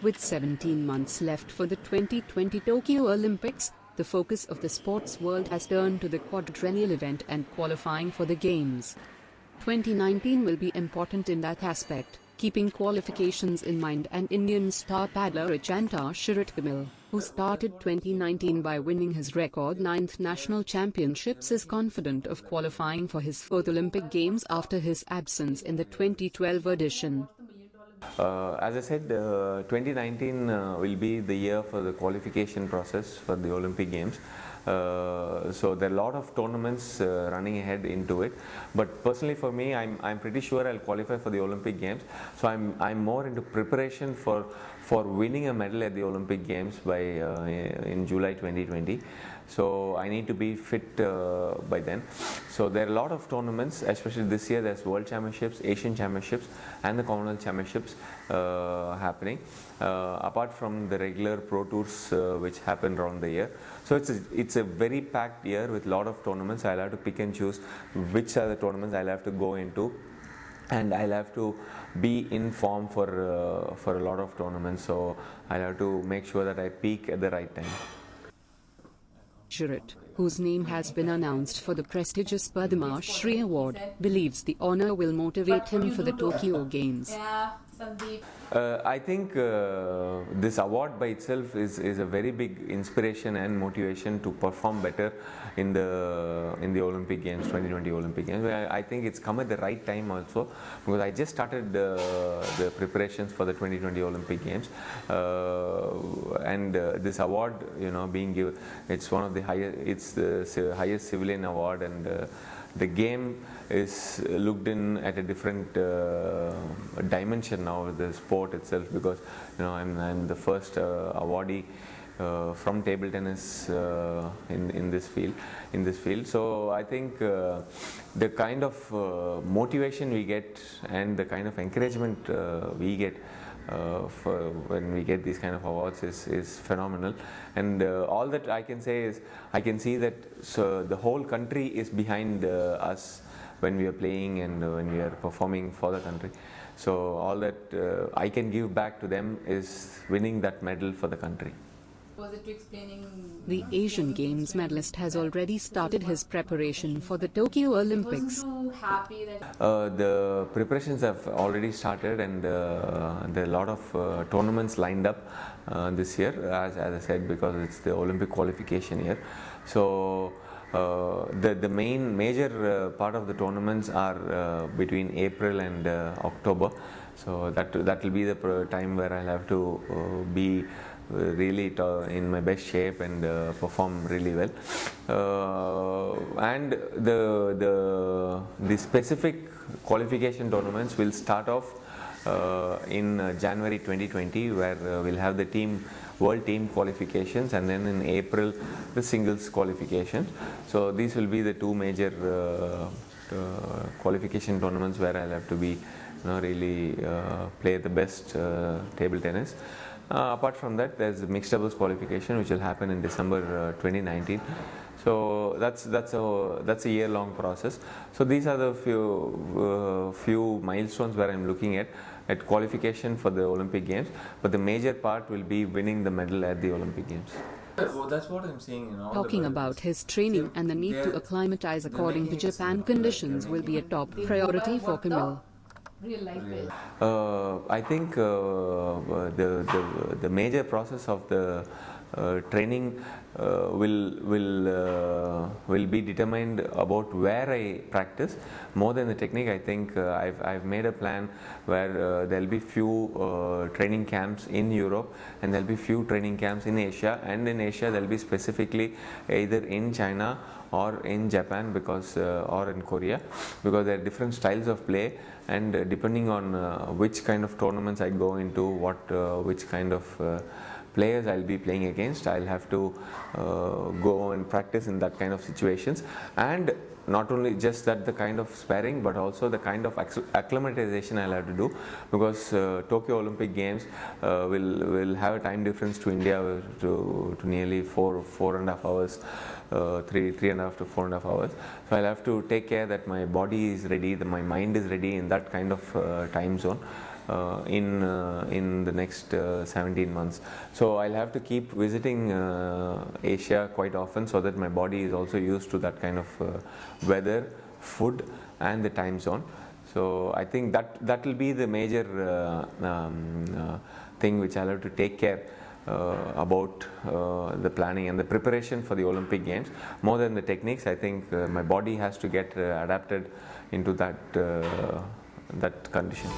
With 17 months left for the 2020 Tokyo Olympics, the focus of the sports world has turned to the quadrennial event and qualifying for the Games. 2019 will be important in that aspect, keeping qualifications in mind, and Indian star paddler Achanta SHARATH Kamal, who started 2019 by winning his record 9th national championships, is confident of qualifying for his 4th Olympic Games after his absence in the 2012 edition. As I said, 2019 will be the year for the qualification process for the Olympic Games. So there are a lot of tournaments running ahead into it, but personally for me, I'm pretty sure I'll qualify for the Olympic Games. So I'm more into preparation for winning a medal at the Olympic Games by in July 2020. So I need to be fit by then. So there are a lot of tournaments, especially this year. There's World Championships, Asian Championships, and the Commonwealth Championships happening. Apart from the regular Pro Tours which happen around the year. So it's a very packed year with a lot of tournaments. I'll have to pick and choose which are the tournaments I'll have to go into, and I'll have to be in form for a lot of tournaments. So I'll have to make sure that I peak at the right time. SHARATH, whose name has been announced for the prestigious Padma Shri Award, believes the honor will motivate him for the Tokyo Games. I think this award by itself is a very big inspiration and motivation to perform better in the Olympic Games, 2020 Olympic Games. I think it's come at the right time also, because I just started the preparations for the 2020 Olympic Games, and this award, being given, it's one of the highest, it's the highest civilian award, and the game is looked in at a different dimension now with the sport itself, because I'm the first awardee from table tennis in this field. So I think the kind of motivation we get and the kind of encouragement we get for when we get these kind of awards is phenomenal. And all that I can say is, I can see that the whole country is behind us when we are playing and when we are performing for the country. So all that I can give back to them is winning that medal for the country. The Asian Games medalist has already started his preparation for the Tokyo Olympics. The preparations have already started, and there are a lot of tournaments lined up this year, as I said, because it's the Olympic qualification year. So the major part of the tournaments are between April and October. So that will be the time where I'll have to be really in my best shape and perform really well. And the specific qualification tournaments will start off in January 2020, where we'll have the world team qualifications, and then in April the singles qualifications. So these will be the two major qualification tournaments where I'll have to be really play the best table tennis. Apart from that, there's the mixed doubles qualification, which will happen in December 2019. So that's a year-long process. So these are the few milestones where I'm looking at qualification for the Olympic Games. But the major part will be winning the medal at the Olympic Games. Well, that's what I'm seeing. Talking about his training and the need to acclimatize according to Japan conditions will be a top priority for Kamal. I think the major process of the training will be determined about where I practice more than the technique. I think I've made a plan where there'll be few training camps in Europe, and there'll be few training camps in Asia, and in Asia there'll be specifically either in China or in Japan, because or in Korea, because there are different styles of play, and depending on which kind of tournaments I go into, which kind of players I'll be playing against, I'll have to go and practice in that kind of situations. And not only just that, the kind of sparring, but also the kind of acclimatization I'll have to do, because Tokyo Olympic Games will have a time difference to India to nearly 4.5 hours, 3.5 to 4.5 hours. So I'll have to take care that my body is ready, that my mind is ready in that kind of time zone. in the next 17 months. So I'll have to keep visiting Asia quite often, so that my body is also used to that kind of weather, food, and the time zone. So I think that will be the major thing which I'll have to take care about the planning and the preparation for the Olympic Games. More than the techniques, I think my body has to get adapted into that condition.